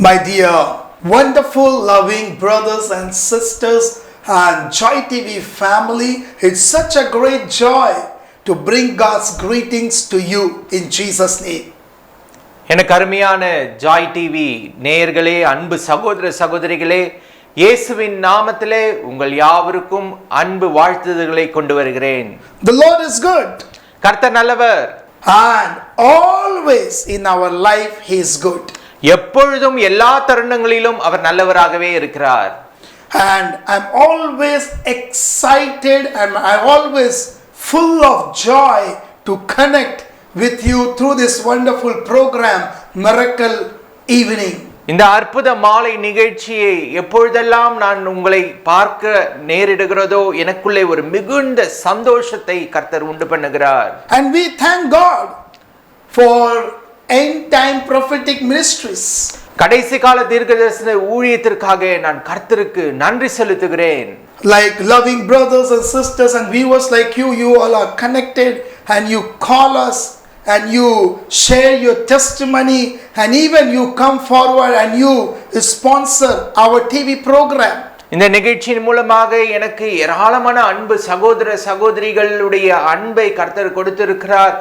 My dear, wonderful, loving brothers and sisters and Joy TV family, it's such a great joy to bring God's greetings to you in Jesus' name. எனக்கு அருமையான Joy TV நேயர்களே, அன்பு சகோதர சகோதரிகளே, இயேசுவின் நாமத்திலே உங்கள் யாவருக்கும் அன்பு வாழ்த்துதல்களை கொண்டு வருகிறேன். The Lord is good. கர்த்தர் நல்லவர். And always in our life He is good. எப்பொழுதும் எல்லா தருணங்களிலும் அவர் நல்லவராகவே இருக்கிறார். And I'm always excited and I'm always full of joy to connect with you through this wonderful program, Miracle Evening. இந்த அற்புத மாலை நிகழ்ச்சியை எப்பொழுதெல்லாம் நான் உங்களை பார்க்க நேரிடுகிறதோ எனக்குள்ளே ஒரு மிகுந்த சந்தோஷத்தை கர்த்தர் உண்டு பண்ணுகிறார். And we thank God for end time prophetic ministries. கடைசி கால தீர்க்கதரிசன ஊழியத்திற்காக நான் கர்த்தருக்கு நன்றி செலுத்துகிறேன். Like loving brothers and sisters and viewers like you all are connected and you call us and you share your testimony and even you come forward and you sponsor our TV program. இந்த நிகழ்ச்சியின் மூலமாக எனக்கு ஏராளமான அன்பு சகோதர சகோதரிகளுடைய அன்பை கர்த்தர் கொடுத்திருக்கிறார்.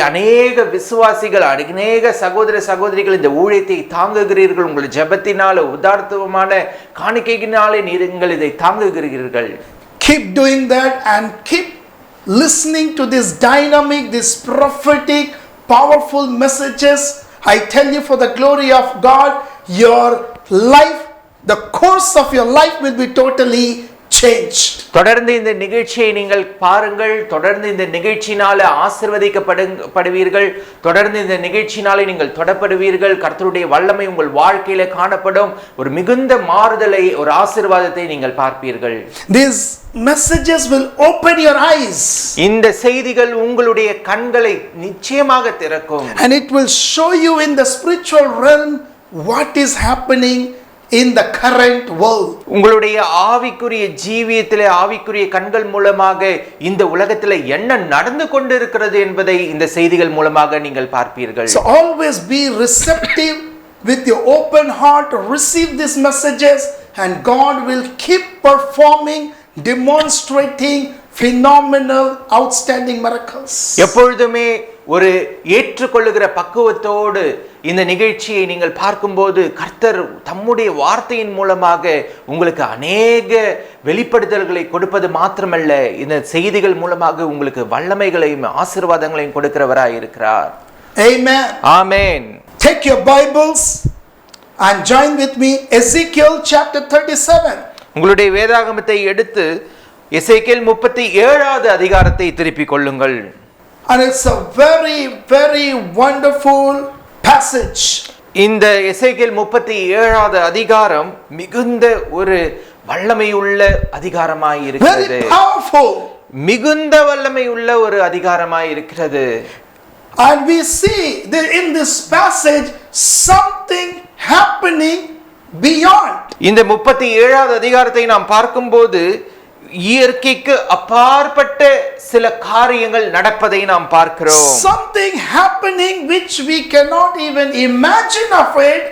அநேக விசுவாசிகள், அநேக சகோதர சகோதரிகள் இந்த ஊழியத்தை தாங்குகிறீர்கள். உங்கள் ஜெபத்தினால, உதார்த்தமான காணிக்கையினாலே நீங்கள் இதை தாங்குகிறீர்கள். Keep doing that and keep listening to this dynamic, this prophetic, powerful messages. I tell you, for the glory of God, your life, the course of your life will be totally changed. தொடர்ந்து இந்த நிகழ்ச்சியை நீங்கள் பாருங்கள். தொடர்ந்து இந்த நிகழ்ச்சியினால ஆசீர்வதிக்கப்படுவீர்கள். தொடர்ந்து இந்த நிகழ்ச்சியினாலே நீங்கள் தொடப்படுவீர்கள். கர்த்தருடைய வல்லமை உங்கள் வாழ்க்கையில காணப்படும். ஒரு மிகுந்த மாறுதலை, ஒரு ஆசீர்வாதத்தை நீங்கள் பார்ப்பீர்கள். These messages will open your eyes. இந்த செய்திகள் உங்களுடைய கண்களை நிச்சயமாக திறக்கும். And it will show you in the spiritual realm what is happening in the current world. உங்களுடைய ஆவிக்குரிய ஜீவியத்திலே, ஆவிக்குரிய கண்கள் மூலமாக இந்த உலகத்திலே என்ன நடந்து கொண்டிருக்கிறது என்பதை இந்த செய்திகள் மூலமாக நீங்கள் பார்ப்பீர்கள். So always be receptive with your open heart to receive these messages and God will keep performing, demonstrating phenomenal, outstanding miracles. எப்பொழுதுமே ஒரு ஏற்றுக்கொள்ளுகிற பக்குவத்தோடு இந்த நிகழ்ச்சியை நீங்கள் பார்க்கும்போது கர்த்தர் தம்முடைய வார்த்தையின் மூலமாக உங்களுக்கு அநேக வெளிப்படுத்தல்களை கொடுப்பது மாத்திரமல்ல, இந்த செய்திகள் மூலமாக உங்களுக்கு வல்லமைகளையும் ஆசீர்வாதங்களையும் கொடுக்கிறவராய் இருக்கிறார். Amen. Amen. Take your Bibles and join with me Ezekiel chapter 37. உங்களுடைய வேதாகமத்தை எடுத்து எசேக்கியேல் 37வது அதிகாரத்தை திருப்பிக் கொள்ளுங்கள். And it's a very, very wonderful passage. இந்த எசேக்கியேல் 37வது அதிகாரம் மிகுந்த ஒரு வல்லமையுள்ள அதிகாரமாய் இருக்கிறது. Very powerful. மிகுந்த வல்லமையுள்ள ஒரு அதிகாரமாய் இருக்கிறது. And we see that in this passage something happening beyond. இந்த 37வது அதிகாரத்தை நாம் பார்க்கும்போது இயற்கைக்கு அப்பாற்பட்ட சில காரியங்கள் நடப்பதை நாம் பார்க்கிறோம். Something happening which we cannot even imagine of it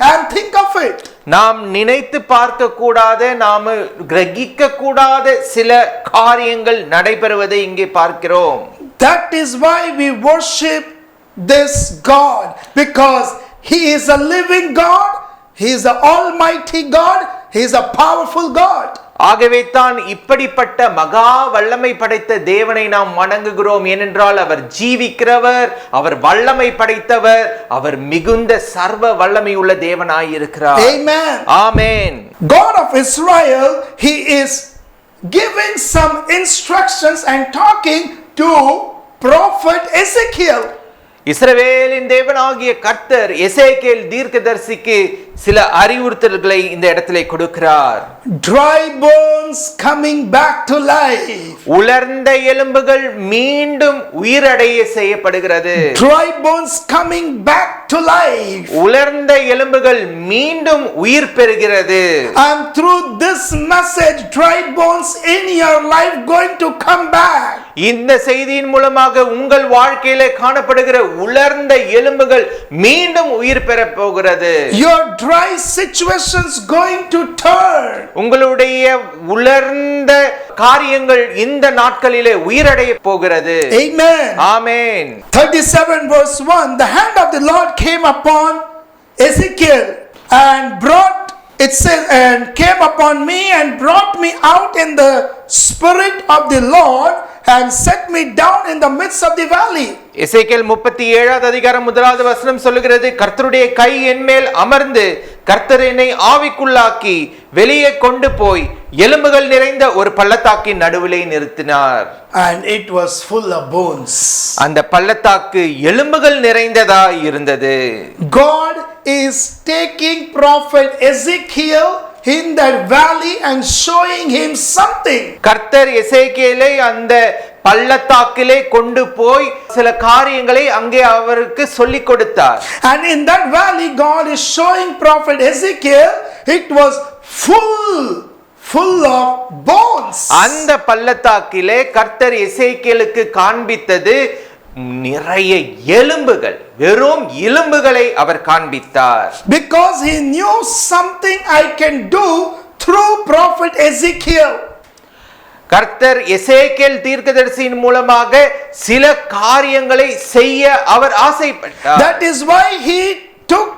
and think of it. நாம் நினைத்து பார்க்க கூடாத, நாம் கிரகிக்க கூடாத சில காரியங்கள் நடைபெறுவதை இங்கே பார்க்கிறோம். That is why we worship this God, because He is a living God, He is an almighty God, He is a powerful God. ஆகவே தான் இப்படிப்பட்ட மகா வல்லமை படைத்த தேவனை நாம் வணங்குகிறோம். ஏனென்றால் அவர் ஜீவிக்கிறவர், அவர் வல்லமை படைத்தவர், அவர் மிகுந்த சர்வ வல்லமை உள்ள தேவனாய் இருக்கிறார். Amen. Amen. God of Israel, He is giving some instructions and talking to prophet Ezekiel. இஸ்ரவேலின் தேவனாகிய கர்த்தர் எசேக்கியேல் தீர்க்கதரிசிக்கு சில அறிவுறுத்தல்களை இந்த இடத்திலே கொடுக்கிறார். Dry bones coming back to life. உலர்ந்த எலும்புகள் மீண்டும் உயிரடைய செய்யப்படுகிறது. Dry bones coming back to life. உலர்ந்த எலும்புகள் மீண்டும் உயிர் பெறுகிறது. And through this message, dry bones in your life going to come back. இந்த செய்தியின் மூலமாக உங்கள் வாழ்க்கையிலே காணப்படுகிற உலர்ந்த எலும்புகள் மீண்டும் உயிர் பெற போகிறது. Your dry situations going to turn. உங்களுடைய உலர்ந்த காரியங்கள் இந்த நாட்களிலே உயிரடைய போகிறது. Amen. Amen. 37 verse 1, the hand of the Lord came upon Ezekiel and brought, it says, and came upon me and brought me out in the spirit of the Lord and set me down in the midst of the valley. எசேக்கியேல் 37வது அதிகாரம் 1வது வசனம் சொல்லுகிறது, கர்த்தருடைய கை என்மேல் அமர்ந்து கர்த்தர் என்னை ஆவிக்குள்ளாக்கி வெளியே கொண்டு போய் எலும்புகள் நிறைந்த ஒரு பள்ளத்தாக்கின் நடுவிலே நிறுத்தினார். And it was full of bones. அந்த பள்ளத்தாக்கு எலும்புகள் நிறைந்ததா இருந்தது. God is taking prophet Ezekiel in that valley and showing him something. கர்த்தர் எசேக்கியேலை அந்த பள்ளத்தாக்கிலே கொண்டு போய் சில காரியங்களை அங்கே அவருக்கு சொல்லிக் கொடுத்தார். And in that valley God is showing prophet Ezekiel it was full of bones. அந்த பள்ளத்தாக்கிலே கர்த்தர் எசேக்கியேலுக்கு காண்பித்தது நிறைய எலும்புகள், வெறும் எலும்புகளை அவர் காண்பித்தார். Because he knew something I can do through prophet Ezekiel. கர்த்தர் எசேக்கியேல் தீர்க்கதரிசியின் மூலமாக சில காரியங்களை செய்ய அவர் ஆசைப்பட்டார். That is why he took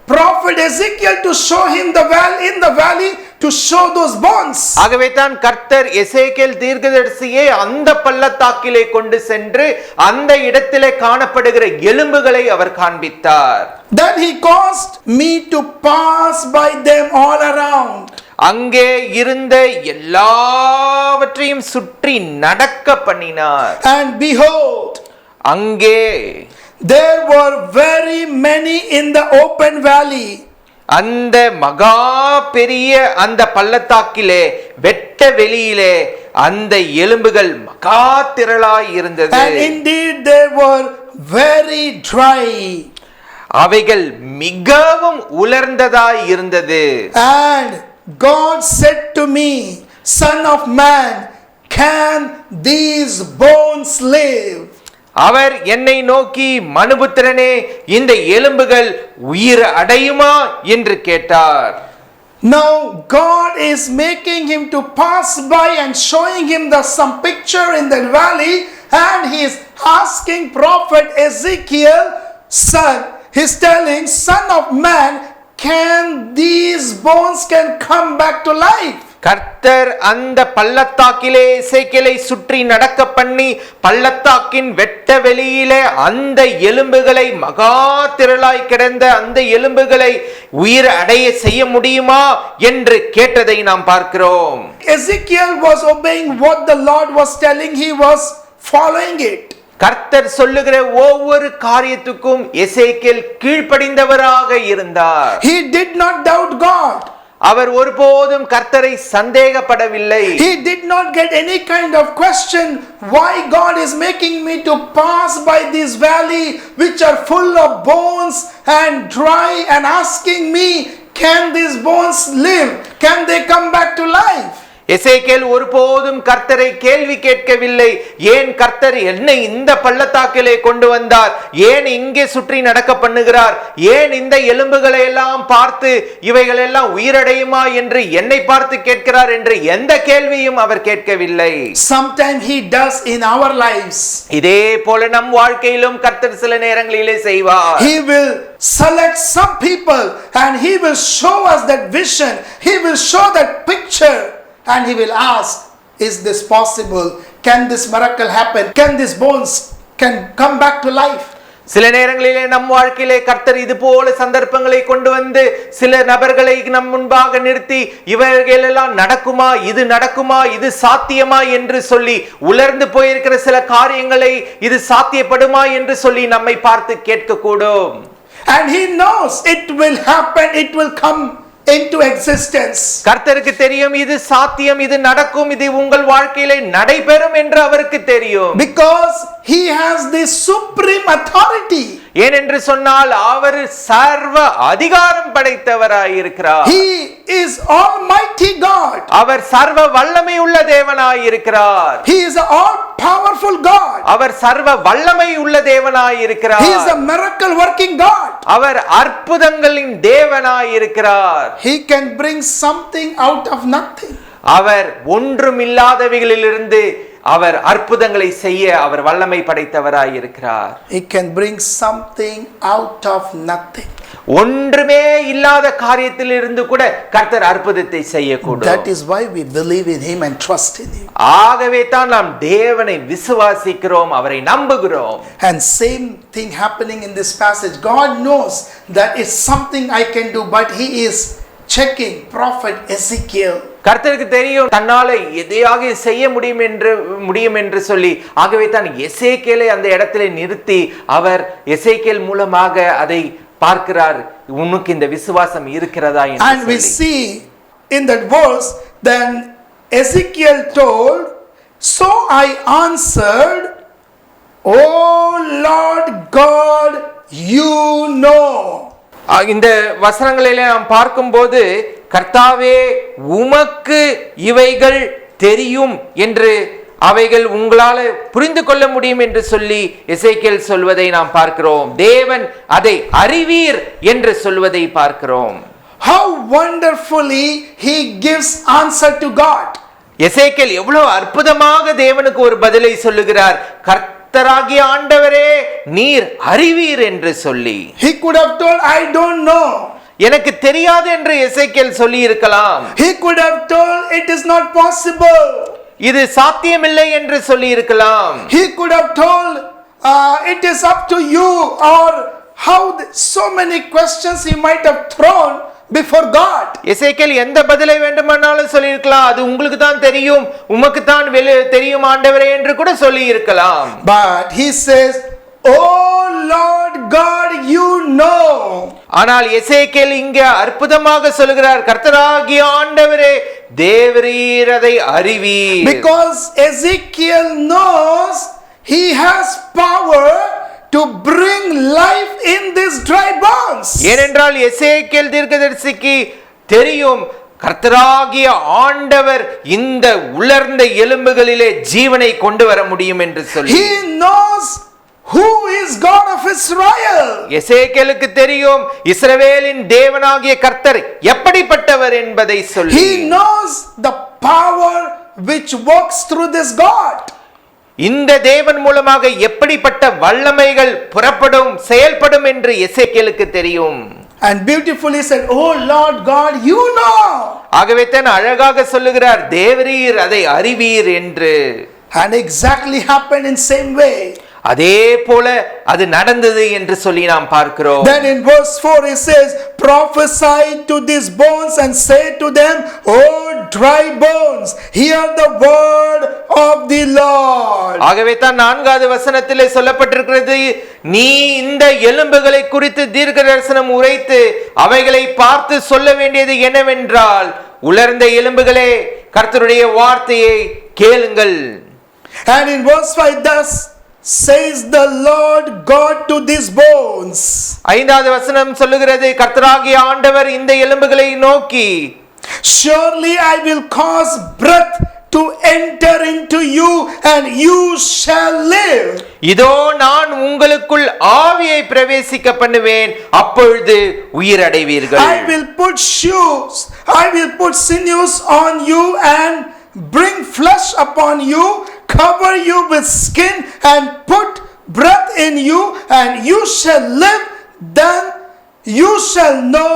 prophet Ezekiel to show him the valley, in the valley to show those bones. ஆகவே தான் கர்த்தர் எசேக்கியேல் தீர்க்கதரிசியை அந்த பள்ளத்தாக்கிலே கொண்டு சென்று அந்த இடத்திலே காணப்படுகிற எலும்புகளை அவர் காண்பித்தார். Then he caused me to pass by them all around. அங்கே இருந்த எல்லாவற்றையும் சுற்றி நடக்க பண்ணினார். And behold, அங்கே there were very many in the open valley. அந்த மகா பெரிய அந்த பள்ளத்தாக்கிலே வெட்ட வெளியிலே அந்த எலும்புகள் மகா திரளாய் இருந்தது. And indeed they were very dry. அவைகள் மிகவும் உலர்ந்ததாய் இருந்தது. And God said to me, Son of man, can these bones live? அவர் என்னை நோக்கி, மனுபுத்திரனே, இந்த எலும்புகள் உயிர் அடையுமா என்று கேட்டார். Now God is making him to pass by and showing him some picture in the valley, and he is asking prophet Ezekiel, son, he's telling, Son of man, can these bones can come back to life? கர்த்தர் அந்த பள்ளத்தாக்கிலே எசேக்கியேலை சுற்றி நடக்க பண்ணி பள்ளத்தாக்கின் வெட்ட வெளியிலே அந்த எலும்புகளை மகா திரளாய் கிடந்த அந்த எலும்புகளை உயிர் அடைய செய்ய முடியுமா என்று கேட்டதை நாம் பார்க்கிறோம். Ezekiel was obeying what the Lord was telling, he was following it. கர்த்தர் சொல்லுகிற ஒவ்வொரு காரியத்துக்கும் எசேக்கியேல் கீழ்ப்படிந்தவராக இருந்தார். He did not doubt God. அவர் ஒருபோதும் கர்த்தரை சந்தேகப்படவில்லை. He did not get any kind of question why God is making me to pass by this valley which are full of bones and dry, and asking me, can these bones live? Can they come back to life? எசேக்கியேல் ஒருபோதும் கர்த்தரை கேள்வி கேட்கவில்லை. ஏன் கர்த்தர் என்னை இந்த பள்ளத்தாக்கிலே கொண்டு வந்தார்? ஏன் இங்கே சுற்றி நடக்க பண்ணுகிறார்? ஏன் இந்த எலும்புகளை எல்லாம் பார்த்து இவைகள் எல்லாம் உயிரடையுமா என்று என்னை பார்த்து கேட்கிறார் என்று எந்த கேள்வியும் அவர் கேட்கவில்லை. Sometimes he does in our lives. இதே போல நம் வாழ்க்கையிலும் கர்த்தர் சில நேரங்களிலே செய்வார். He will select some people and he will show us that vision. He will show that picture. And he will ask, is this possible? Can this miracle happen? Can these bones can come back to life? சில நேரங்களிலே நம் வாழ்க்கையிலே கர்த்தர் இது போல சந்தர்ப்பங்களை கொண்டு வந்து சில நபர்களை நம் முன்பாக நிறுத்தி இவர்கள் எல்லாம் நடக்குமா, இது நடக்குமா, இது சாத்தியமா என்று சொல்லி உலர்ந்து போயிருக்கிற சில காரியங்களை இது சாத்தியப்படுமா என்று சொல்லி நம்மை பார்த்து கேட்கக்கூடும். And he knows it will happen, it will come into existence. கர்த்தருக்கு தெரியும் இது சாத்தியம், இது நடக்கும், இது உங்கள் வாழ்க்கையிலே நடைபெறும் என்று அவருக்கு தெரியும். Because he has the supreme authority. ஏனென்று சொன்னால் அவர் சர்வ அதிகாரம் படைத்தவராய் இருக்கிறார். He is Almighty God. அவர் சர்வ வல்லமை உள்ள தேவனாய் இருக்கிறார். He is an all powerful God. அவர் சர்வ வல்லமை உள்ள தேவனாய் இருக்கிறார். He is a miracle working God. அவர் அற்புதங்களின் தேவனாய் இருக்கிறார். He can bring something out of nothing. அவர் ஒன்றுமில்லாதவைகளிலிருந்து அவர் அற்புதங்களை செய்ய அவர் வல்லமை படைத்தவராய் இருக்கிறார். He can bring something out of nothing. ஒன்றுமே இல்லாத காரியத்திலிருந்து கூட கர்த்தர் அற்புதத்தை செய்யக்கூடும். That is why we believe in Him and trust in Him. ஆகவே தான் நாம் தேவனை விசுவாசிக்கிறோம், அவரை நம்புகிறோம். And same thing happening in this passage. God knows that it's something I can do, but He is checking prophet Ezekiel. கர்த்தருக்கு தெரியும் தன்னால எதையாக செய்ய முடியும் என்று சொல்லி, ஆகவே தான் எசேக்கியேலை அந்த இடத்திலே நிறுத்தி அவர் எசேக்கியேல் மூலமாக அதை பார்க்கிறார், உனக்கு இந்த விசுவாசம் இருக்கிறதா என்று. And we see in that verse, then Ezekiel told, so I answered, oh Lord God, you know. இந்த வசனங்களிலே நாம் பார்க்கும்போது, கர்த்தாவே உமக்கு இவைகள் தெரியும் என்று, அவைகள் உங்களால புரிந்து கொள்ள முடியும் என்று சொல்லி எசேக்கியேல் சொல்வதை நாம் பார்க்கிறோம். தேவன் அதை அறிவீர் என்று சொல்வதை பார்க்கிறோம். How wonderfully he gives answer to God. எசேக்கியேல் எவ்வளவு அற்புதமாக தேவனுக்கு ஒரு பதிலை சொல்லுகிறார். கர்த்தராகிய ஆண்டவரே நீர் அறிவீர் என்று சொல்லி. He could have told, I don't know. எனக்கு தெரியாது என்று எசேக்கியேல் சொல்லி இருக்கலாம். He could have told, it is not possible. இது சாத்தியமில்லை என்று சொல்லி இருக்கலாம். He could have told, it is up to you, or how so many questions he might have thrown before God. எசேக்கியேல் எந்த பதிலை வேண்டுமானாலும் சொல்லி இருக்கலாம். அது உங்களுக்கு தான் தெரியும், உமக்கு தான் தெரியும் ஆண்டவரே என்று கூட சொல்லி இருக்கலாம். But he says, oh Lord God, you know. ஆனால் எசேக்கியேல் இங்க அற்புதமாக சொல்கிறார், கர்த்தராகிய ஆண்டவரே தேவரீர் அதை அறிவீர். Because Ezekiel knows he has power to bring life in these dry bones. ஏனென்றால் எசேக்கியேல் தீர்க்கதரிசிக்கு தெரியும், கர்த்தராகிய ஆண்டவர் இந்த உலர்ந்த எலும்புகளிலே ஜீவனை கொண்டு வர முடியும் என்று சொல்லி. He knows who is God of Israel. எசேக்கியேலுக்கு தெரியும் இஸ்ரவேலின் தேவனாகிய கர்த்தர் எப்படிப்பட்டவர் என்பதை சொல்லி. He knows the power which works through this God. இந்த தேவன் மூலமாக எப்படிப்பட்ட வல்லமைகள் புறப்படும் செயல்படும் என்று எசேக்கியேலுக்கு தெரியும். And beautifully said, oh Lord God, you know. ஆகவே தான் அழகாக சொல்லுகிறார், தேவரீர் அதை அறிவீர் என்று. And exactly happened in same way. அதே போல அது நடந்தது என்று சொல்லி நாம் பார்க்கிறோம். Then in verse 4 it says, prophesy to these bones and say to them, oh dry bones, hear the word of the Lord. ஆகவே தான் 4வது வசனத்திலே சொல்லப்பட்டிருக்கிறது, நீ இந்த எலும்புகளை குறித்து தீர்க்க தரிசனம் உரைத்து அவைகளை பார்த்து சொல்ல வேண்டியது என்னவென்றால், உலர்ந்த எலும்புகளே கர்த்தருடைய வார்த்தையை கேளுங்கள். And in verse 5, thus says the Lord God to these bones. 5வது வசனம் சொல்லுகிறது, கர்த்தராகிய ஆண்டவர் இந்த எலும்புகளை நோக்கி, surely I will cause breath to enter into you and you shall live. இதோ நான் உங்களுக்குள் ஆவியை பிரவேசிக்க பண்ணுவேன், அப்பொழுது உயிர் அடைவீர்கள். I will put shoes, I will put sinews on you and bring flesh upon you, cover you with skin and put breath in you and you shall live, then you shall know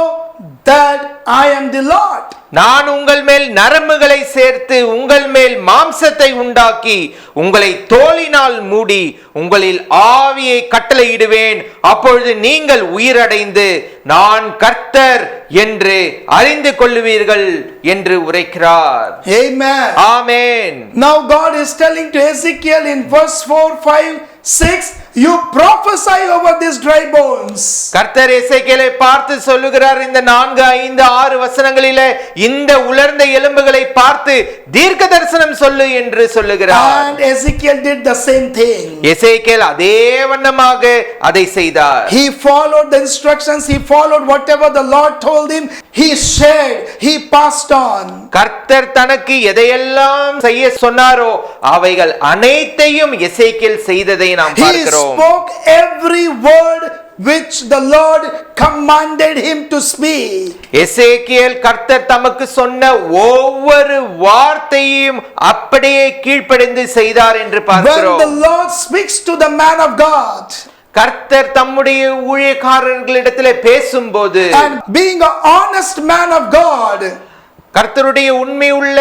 that I am the Lord. நான் உங்கள் மேல் நரம்புகளை சேர்த்து உங்கள் மேல் மாம்சத்தை உண்டாக்கி உங்களை தோலினால் மூடி உங்களில் ஆவியை கட்டளையிடுவேன், அப்பொழுது நீங்கள் உயிரடைந்து நான் கர்த்தர் என்று அறிந்து கொள்ளுவீர்கள் என்று உரைக்கிறார். Amen. Amen. Now God is telling to Ezekiel in verse 4, 5, 6, you prophesy over these dry bones. கர்த்தர் எசேக்கியேலை பார்த்து சொல்லுகிறார் இந்த 4, 5, 6 வசனங்களிலே இந்த உலர்ந்த எலும்புகளை பார்த்து தீர்க்க தரிசனம் சொல்லு என்று சொல்லுகிறார். And Ezekiel did the same thing. எசேக்கியேல் அதே வண்ணமாக அதை செய்தார். He followed the instructions, he followed whatever the Lord told him, he shared, he passed on. கர்த்தர் தனக்கு எதையெல்லாம் செய்ய சொன்னாரோ அவைகள் அனைத்தையும் எசேக்கியேல் செய்ததை நாம் He பார்க்கிறோம். spoke every word which the Lord commanded him to speak. எசேக்கியேல் கர்த்தர் தமக்கு சொன்ன ஒவ்வொரு வார்த்தையும் அப்படியே கீழ்ப்படிந்து செய்தார் என்று When பார்க்கிறோம். the Lord speaks to the man of God, கர்த்தர் தம்முடைய ஊழியக்காரர்களிடத்திலே பேசும்போது and being an honest man of God, கர்த்தருடைய உண்மை உள்ள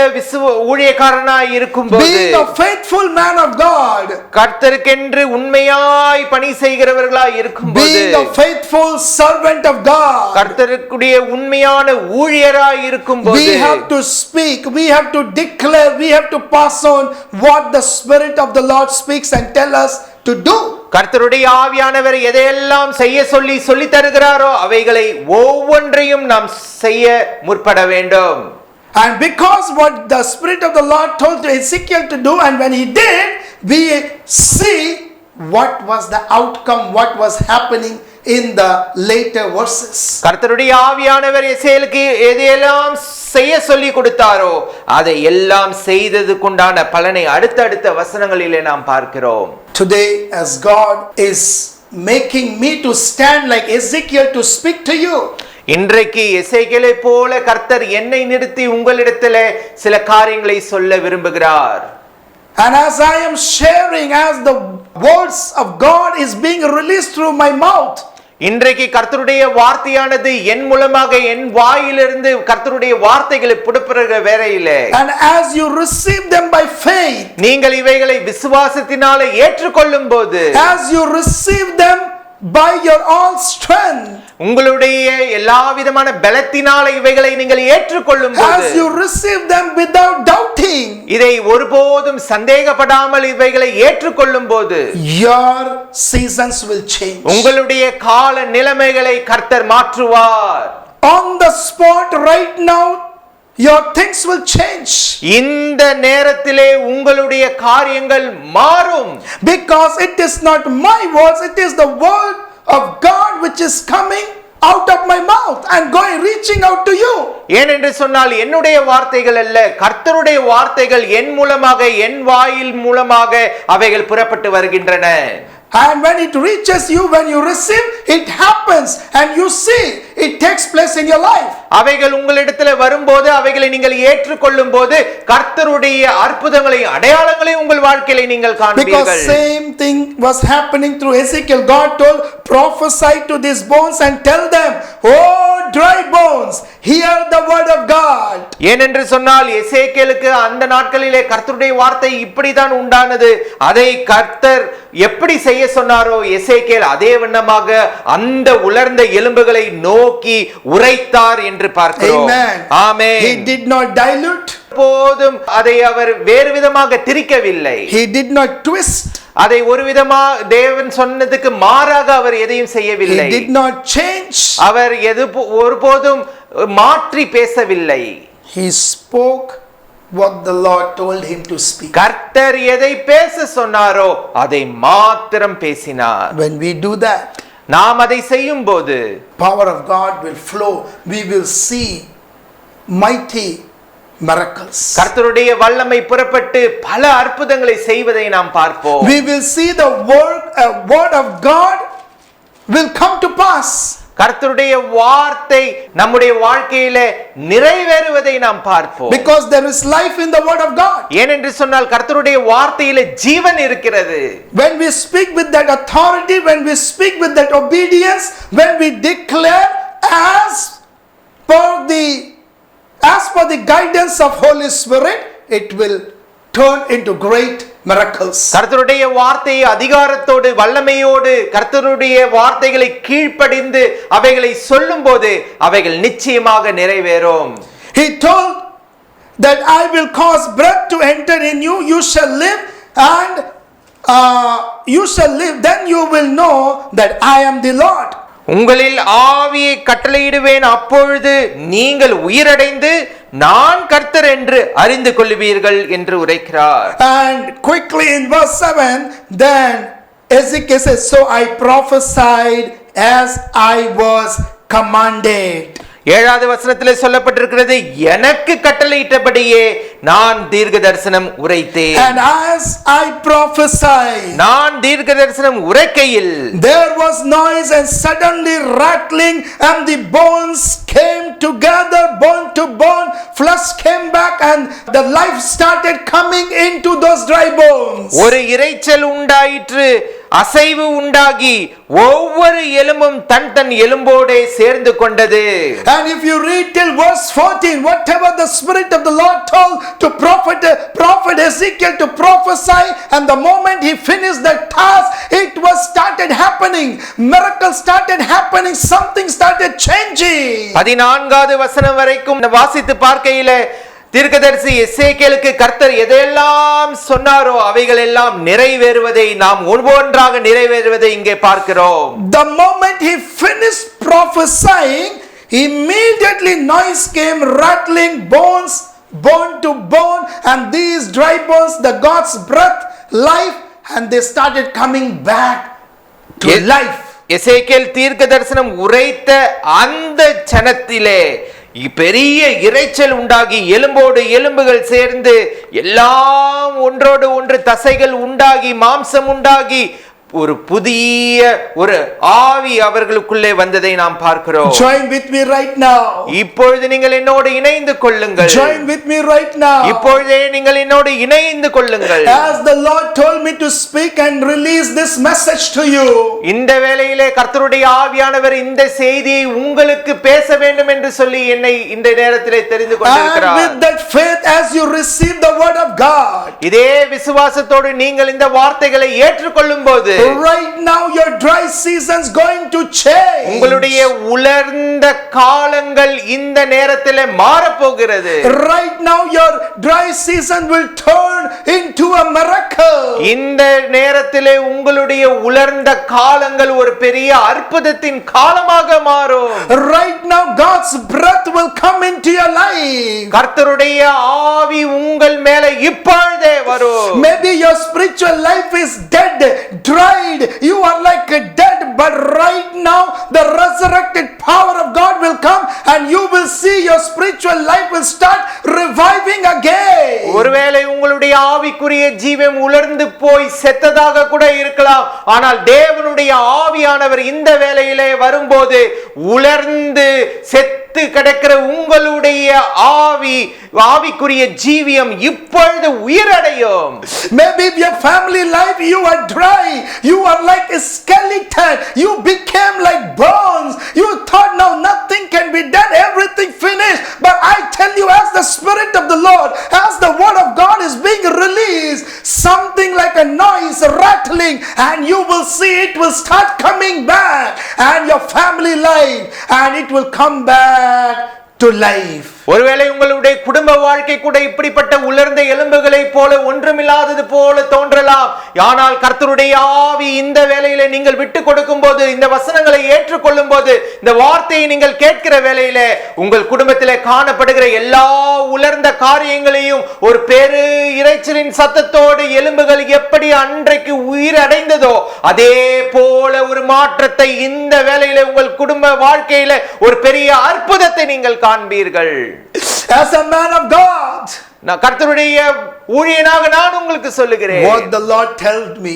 ஊழியக்காரனாய் இருக்கும்போது being a faithful man of God, கர்த்தருக்கென்று உண்மையாய் பணி செய்கிறவர்களாய் இருக்கும்போது being a faithful servant of God, கர்த்தருடைய உண்மையான ஊழியராய் இருக்கும்போது we have to speak, we have to declare, we have to pass on what the Spirit of the Lord speaks and tell us to do. கர்த்தருடைய ஆவியானவர் எதையெல்லாம் செய்ய சொல்லி தருகிறாரோ அவைகளை ஒவ்வொன்றையும் நாம் செய்ய முற்பட வேண்டும். And because what the Spirit of the Lord told to Ezekiel to do, and when he did, we see what was the outcome, what was happening in the later verses. கர்த்தருடைய ஆவியானவர் எசேக்கியேலுக்கு எதையெல்லாம் செய்ய சொல்லி கொடுத்தாரோ அதை எல்லாம் செய்ததுக்குண்டான பலனை அடுத்த வசனங்களிலே நாம் பார்க்கிறோம். Today, as God is making me to stand like Ezekiel to speak to you, இன்றைக்கு எசேக்கியேலை போல கர்த்தர் என்னை நிறுத்தி உங்களிடத்திலே சில காரியங்களை சொல்ல விரும்புகிறார். and as I am sharing, as the words of God is being released through my mouth, இன்றைக்கு கர்த்தருடைய வார்த்தையானது என் மூலமாக என் வாயிலிருந்து கர்த்தருடைய வார்த்தைகளை புறப்படுகிற வேளையிலே, and as you receive them by faith, நீங்கள் இவைகளை விசுவாசத்தினாலே ஏற்றுக்கொள்ளும் போது, as you receive them by your all strength, உங்களுடைய எல்லா விதமான பலத்தினாலே இவைகளை நீங்கள் ஏற்றுக்கொள்ளும் போது, as you receive them without doubting, இதை ஒருபோதும் சந்தேகப்படாமல் இவைகளை ஏற்றுக்கொள்ளும் போது your seasons will change. உங்களுடைய கால நிலைமைகளை கர்த்தர் மாற்றுவார். On the spot right now, your things will change. இந்த நேரத்திலே உங்களுடைய காரியங்கள் மாறும். Because it is not my words, it is the word of God which is coming out of my mouth and going reaching out to you. ஏனென்று சொன்னால் என்னுடைய வார்த்தைகள் அல்ல, கர்த்தருடைய வார்த்தைகள் என் மூலமாக என் வாயில் மூலமாக அவைகள் புறப்பட்டு வருகின்றன. And when it reaches you, when you receive, it happens and you see it takes place in your life. அவைகள் உங்களிடத்தில் வரும்போது அவைகளை நீங்கள் ஏற்றுக்கொள்ளும் போது கர்த்தருடைய அற்புதங்களை அடையாளங்களை உங்கள் வாழ்க்கையில நீங்கள் காண்பீர்கள். Because same thing was happening through Ezekiel. God told, prophesy to these bones and tell them, oh dry bones, hear the word of God. ஏனென்று சொன்னால் எசேக்கியேலுக்கு அந்த நாட்களிலே கர்த்தருடைய வார்த்தை இப்படிதான் உண்டானது. அதை கர்த்தர் எப்படி செய்ய சொன்னாரோ எசேக்கியேல் அதே வண்ணமாக அந்த உலர்ந்த எலும்புகளை நோக்கி உரைத்தார் என்று பார்க்கிறோம். ஆமென். He did not dilute. போதும் அதை அவர் வேறு விதமாக திரிக்கவில்லை. He did not twist. அதை ஒரு விதமா தேவன் சொன்னதுக்கு மாறாக அவர் எதையும் செய்யவில்லை. He did not change. அவர் ஒருபோதும் மாற்றி பேசவில்லை. He spoke what the Lord told him to speak. கர்த்தர் எதை பேச சொன்னாரோ அதை மாத்திரம் பேசினார். When we do that, நாம் அதை செய்யும் போது power of God will flow. We will see mighty miracles. கர்த்தருடைய வல்லமை புறப்பட்டு பல அற்புதங்களை செய்வதை நாம் பார்ப்போம். We will see the word of God will come to pass. கர்த்தருடைய வார்த்தை நம்முடைய வாழ்க்கையில நிறைவேறுவதை நாம் பார்ப்போம். Because there is life in the word of God. ஏனென்று சொன்னால் கர்த்தருடைய வார்த்தையில ஜீவன் இருக்கிறது. When we speak with that authority, when we speak with that obedience, when we declare as per the guidance of Holy Spirit, it will turn into great miracles. கர்த்தருடைய வார்த்தையை அதிகாரத்தோடு வல்லமையோடு கர்த்தருடைய வார்த்தைகளை கீழ்ப்படிந்து அவைகளை சொல்லும்போது அவைகள் நிச்சயமாக நிறைவேறும். He told that I will cause breath to enter in you, you shall live, and you shall live, then you will know that I am the Lord. உங்களில் ஆவியை கட்டளையிடுவேன், அப்பொழுது நீங்கள் உயிரடைந்து நான் கர்த்தர் என்று அறிந்து கொள்வீர்கள் என்று உரைக்கிறார். And quickly in verse 7, then Ezekiel says, so I prophesied as I was commanded. 7வது வசனத்திலே சொல்லப்பட்டிருக்கிறது, எனக்கு கட்டளையிட்டபடியே நான் தீர்க்க தரிசனம் உரைத்தேன். And as I prophesied, நான் தீர்க்க தரிசனம் உரைக்கையில் there was noise and suddenly rattling, and the bones came together, bone to bone, flesh came back, and the life started coming into those dry bones. ஒரு இரைச்சல் உண்டாயிற்று, அசைவு உண்டாகி ஒவ்வொரு எலும்பும் தன் தன் எலும்போடே சேர்ந்து கொண்டது. And if you read till verse 14, whatever the Spirit of the Lord told to prophet Ezekiel to prophesy, and the moment he finished the task, it was started happening. Miracles started happening. Something started changing. 14வது வசனம் வரைக்கும் வாசித்து பார்க்கையிலே தீர்க்கதரிசி எசேக்கியேலுக்கு கர்த்தர் எதையெல்லாம் சொன்னாரோ அவைகள் எல்லாம் நிறைவேறுவதை நாம் ஒவ்வொன்றாக நிறைவேறுவதை இங்கே பார்க்கிறோம். The moment he finished prophesying, immediately noise came, rattling, bones, bone to bone, and these dry bones, the God's breath, life, and they started coming back to life. எசேக்கியேல் தீர்க்க தரிசனம் உரைத்த அந்த சனத்திலே பெரிய இரைச்சல் உண்டாகி எலும்போடு எலும்புகள் சேர்ந்து எல்லாம் ஒன்றோடு ஒன்று தசைகள் உண்டாகி மாம்சம் உண்டாகி ஒரு புதிய ஒரு ஆவி அவர்களுக்குள்ளே வந்ததை நாம் பார்க்கிறோம். Join with me right now. இப்பொழுது நீங்கள் என்னோடு இணைந்து கொள்ளுங்கள். Join with me right now. இப்பொழுதே நீங்கள் என்னோடு இணைந்து கொள்ளுங்கள். As the Lord told me to speak and release this message to you. இந்த வேளையிலே கர்த்தருடைய ஆவியானவர் இந்த செய்தியை உங்களுக்கு பேச வேண்டும் என்று சொல்லி என்னை இந்த நேரத்திலே தெரிந்து கொண்டிருக்கிறார். And with that faith, as you receive the word of God, இதே விசுவாசத்தோடு நீங்கள் இந்த வார்த்தைகளை ஏற்றுக்கொள்ளும்போது right now your dry season's going to change. உங்களுடைய உலர்ந்த காலங்கள் இந்த நேரத்திலே மாறப் போகிறது. Right now your dry season will turn into a miracle. இந்த நேரத்திலே உங்களுடைய உலர்ந்த காலங்கள் ஒரு பெரிய அற்புதத்தின் காலமாக மாறும். Right now God's breath will come into your life. கர்த்தருடைய ஆவி உங்கள் மேலே இப்பொழுதே வரும். Maybe your spiritual life is dead, dry. You are like a dead, but right now the resurrected power of God will come and you will see your spiritual life will start reviving again. ஒருவேளை உங்களுடைய ஆவிக்குரிய ஜீவன் உலர்ந்து போய் செத்ததாக கூட இருக்கலாம். ஆனால் தேவனுடைய ஆவியானவர் இந்த வேளையிலே வரும்போது உலர்ந்து செத்து கிடக்கிற உங்களுடைய ஆவிக்குரிய ஜீவியம் இப்பொழுது உயிரடையும். Maybe your family life you are dry, you are like a skeleton, you became like bones, you thought now nothing can be done, everything finished. But I tell you, as the Spirit of the Lord, as the word of God is being released, something like a noise rattling, and you will see it will start coming back, and your family life, and it will come back to life. ஒருவேளை உங்களுடைய குடும்ப வாழ்க்கை கூட இப்படிப்பட்ட உலர்ந்த எலும்புகளை போல ஒன்றுமில்லாதது போல தோன்றலாம். ஆனால் கர்த்தருடைய ஆவி இந்த வேளையிலே நீங்கள் விட்டு கொடுக்கும் போது, இந்த வசனங்களை ஏற்றுக்கொள்ளும் போது, இந்த வார்த்தையை நீங்கள் கேட்கிற வேளையிலே உங்கள் குடும்பத்திலே காணப்படுகிற எல்லா உலர்ந்த காரியங்களையும் ஒரு பெரு இரைச்சலின் சத்தத்தோடு எலும்புகள் எப்படி அன்றைக்கு உயிர் அடைந்ததோ அதே போல ஒரு மாற்றத்தை இந்த வேளையிலே உங்கள் குடும்ப வாழ்க்கையில ஒரு பெரிய அற்புதத்தை நீங்கள் காண்பீர்கள். As a man of God, நான் கர்த்தருடைய ஊழியனாக நான் உங்களுக்கு சொல்லுகிறேன், what the Lord told me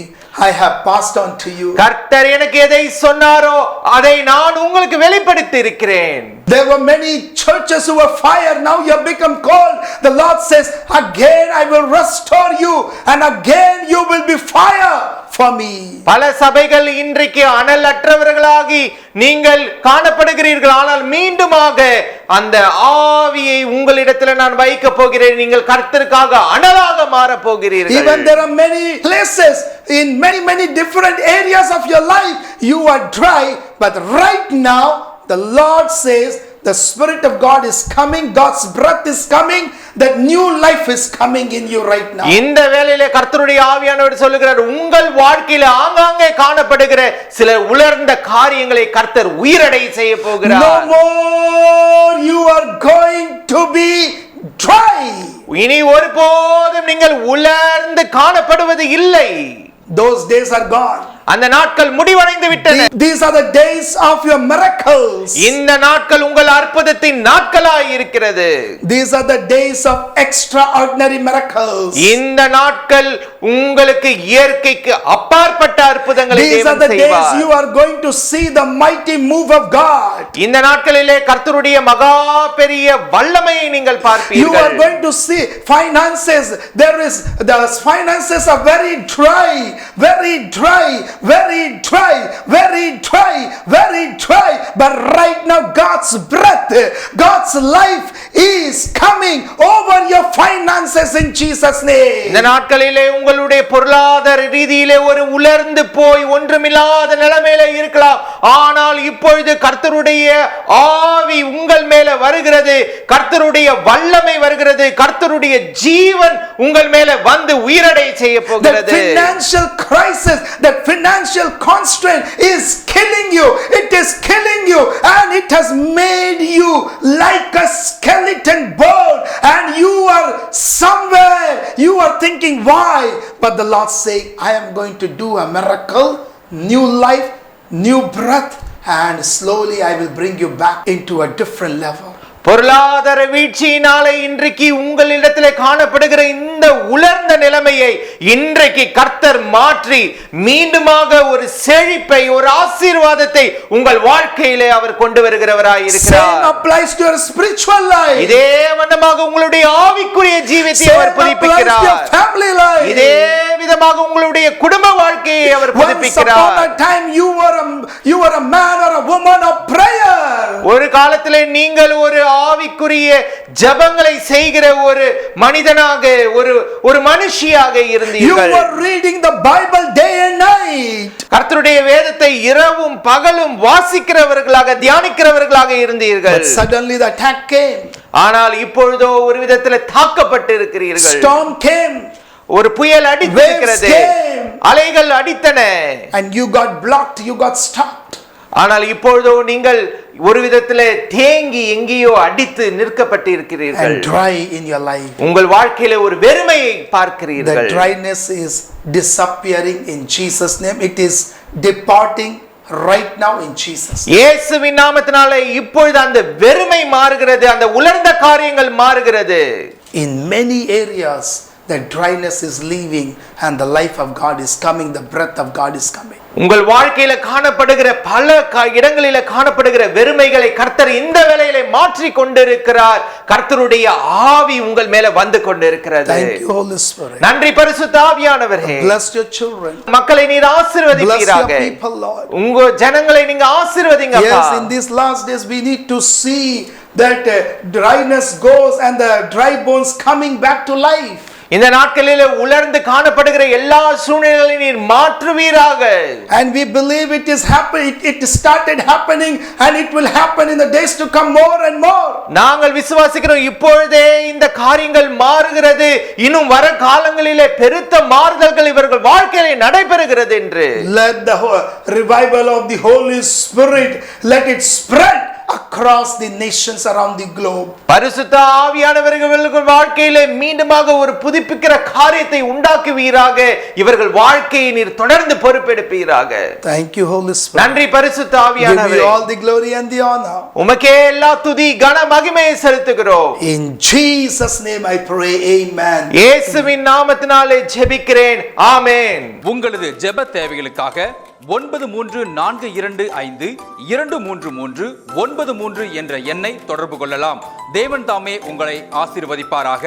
I have passed on to you. கர்த்தர் எனக்கு எதை சொன்னாரோ அதை நான் உங்களுக்கு வெளிப்படுத்தி இருக்கிறேன். There were many churches who were fire, now you have become cold. The Lord says, again I will restore you, and again you will be fire for me. பல சபைகள் இன்றைக்கு அனல் அற்றவர்களாகி நீங்கள் காணப்படுகிறீர்கள். ஆனால் மீண்டுமாக அந்த ஆவியை உங்களிடத்தில் நான் வைக்க போகிறேன். நீங்கள் கர்த்தருக்காக அனலாக மாற போகிறீர்கள். Even there are many places in many different areas of your life you are dry, but right now the Lord says the Spirit of God is coming, God's breath is coming, that new life is coming in you right now. இந்த வேளையிலே கர்த்தருடைய ஆவியானவர் சொல்லுகிறார், உங்கள் வாழ்க்கையில ஆங்காங்கே காணப்படுகிற சில உலர்ந்த காரியங்களை கர்த்தர் உயிரடை செய்ய போகிறார். No more you are going to be dry. இனி ஒருபோதும் நீங்கள் உலர்ந்து காணப்படுவது இல்லை. Those days are gone. அந்த நாட்கள் முடிவடைந்து விட்டன. These are the days of your miracles. இந்த நாட்கள் உங்கள் அற்புதத்தின் நாட்களாய் இருக்கிறது. These are the days of extraordinary miracles. இந்த நாட்கள் உங்களுக்கு இயற்கைக்கு அப்பாற்பட்ட அற்புதங்களை These are தேவன் the days செய்வார். you are going to see the mighty move of God. இந்த நாட்களிலே கர்த்தருடைய மகா பெரிய வல்லமையை நீங்கள் You பார்ப்பீர்கள். are going to see finances. The finances are very dry, very dry, very dry, very dry, very dry. But right now God's breath, God's life is coming over your finances in Jesus' name. இந்த நாட்களிலே உங்களுடைய பொருளாதார ரீதியிலே ஒரு உலர்ந்து போய் ஒன்றுமில்லாத நிலைமையில இருக்கலாம். ஆனால் இப்பொழுது கர்த்தருடைய ஆவி உங்கள் மேல வருகிறது, கர்த்தருடைய வல்லமை வருகிறது, கர்த்தருடைய ஜீவன் உங்கள் மேல வந்து உயிரடை செய்ய The போகிறது. financial crisis, the financial constraint is killing you. It is killing you, and it has made you like a skeleton bone, and you are somewhere, you are thinking why, but the Lord saying, I am going to do a miracle, new life, new breath, and slowly I will bring you back into a different level. பொருளாதார வீழ்ச்சியினாலே இன்றைக்கு உங்களிடத்திலே காணப்படுகிற இந்த உலர்ந்த நிலைமையை இன்றைக்கு கர்த்தர் மாற்றி மீண்டுமாக ஒரு செழிப்பை, ஒரு ஆசீர்வாதத்தை உங்கள் வாழ்க்கையிலே அவர் கொண்டு வருகிறவராய் இருக்கிறார். Same applies to your spiritual life. இதே வண்ணமாக உங்களுடைய ஆவிக்குரிய ஜீவித்தை அவர் புதுப்பிக்கிறார். Your family life. இதே விதமாக உங்களுடைய குடும்ப வாழ்க்கையை அவர் புதுப்பிக்கிறார். Once upon a time you were a man or a woman of prayer. ஒரு காலத்திலே நீங்கள் ஒரு ஆவிக்குரிய ஜெபங்களை செய்கிற ஒரு மனிதனாக, ஒரு மனுஷியாக இருந்தீர்கள். You were reading the Bible day and night. கர்த்தருடைய வேதத்தை இரவும் பகலும் வாசிக்கிறவர்களாக, தியானிக்கிறவர்களாக இருந்தீர்கள். But suddenly the attack came. ஆனால் இப்பொழுதோ ஒரு விதத்தில் தாக்கப்பட்டு இருக்கிறீர்கள். Storm came. ஒரு புயல் அடித்திருக்கிறது, அலைகள் அடித்தன, and you got blocked, you got stopped. ஆனால் இப்பொழுதோ நீங்கள் ஒரு விதத்திலே தேங்கி எங்கேயோ அடித்து நிற்கப்பட்டு இருக்கிறீர்கள். And dry in your life. உங்கள் வாழ்க்கையிலே ஒரு வெறுமையை பார்க்கிறீர்கள். The dryness is disappearing in Jesus' name. It is departing right now in Jesus. இயேசுவின் நாமத்தினாலே இப்பொழுது அந்த வெறுமை மாறுகிறது, அந்த உலர்ந்த காரியங்கள் மாறுகிறது. In many areas the dryness is leaving and the life of God is coming, the breath of God is coming. உங்கள் வாழ்க்கையில காணப்படுகிற பல இடங்களில காணப்படுகிற வெறுமைகளை கர்த்தர் இந்த வேளையிலே மாற்றி கொண்டிருக்கிறார். கர்த்தருடைய ஆவி உங்கள் மேல வந்து கொண்டிருக்கிறது. Thank you, Holy Spirit. நன்றி பரிசுத்த ஆவியானவரே. Bless your children. மக்களை நீர் ஆசீர்வதிப்பீராக. Bless your people, Lord. உங்க ஜனங்களை நீங்க ஆசீர்வதிங்க. Yes, in these last days we need to see that dryness goes and the dry bones coming back to life. இந்த நாட்களிலே உலர்ந்து காணப்படுகிற எல்லா சூழ்நிலைகளையும் நீர் மாற்றுவீராக. And we believe it is happening, it started happening and it will happen in the days to come more and more. நாங்கள் விசுவாசிக்கிறோம் இப்பொழுதே இந்த காரியங்கள் மாறுகிறது, இன்னும் வர காலங்களிலே பெருத்த மாறுதல்கள் இவர்கள் வாழ்க்கையிலே நடைபெறுகிறது என்று. Let the revival of the Holy Spirit, let it spread across the nations around the globe. பரிசுத்த ஆவியானவர்கள் வாழ்க்கையிலே மீண்டுமாக ஒரு புதுப்பிக்கிற காரியத்தை உண்டாக்குவீராக. இவர்கள் வாழ்க்கையை நீர் தொடர்ந்து பொறுப்பெடுப்பீராக. Thank you, Holy Spirit. நன்றி பரிசுத்த ஆவியானவரே. Give you all the glory and the honor. உமக்கே எல்லா துதி கன மகிமையை செலுத்துகிறோம். In Jesus name I pray, amen. இயேசுவின் நாமத்தினாலே ஜெபிக்கிறேன், ஆமென். உங்களது ஜெப தேவைகளுக்காக 934233 என்ற எண்ணை தொடர்பு கொள்ளலாம். தேவன் தாமே உங்களை ஆசீர்வதிப்பாராக.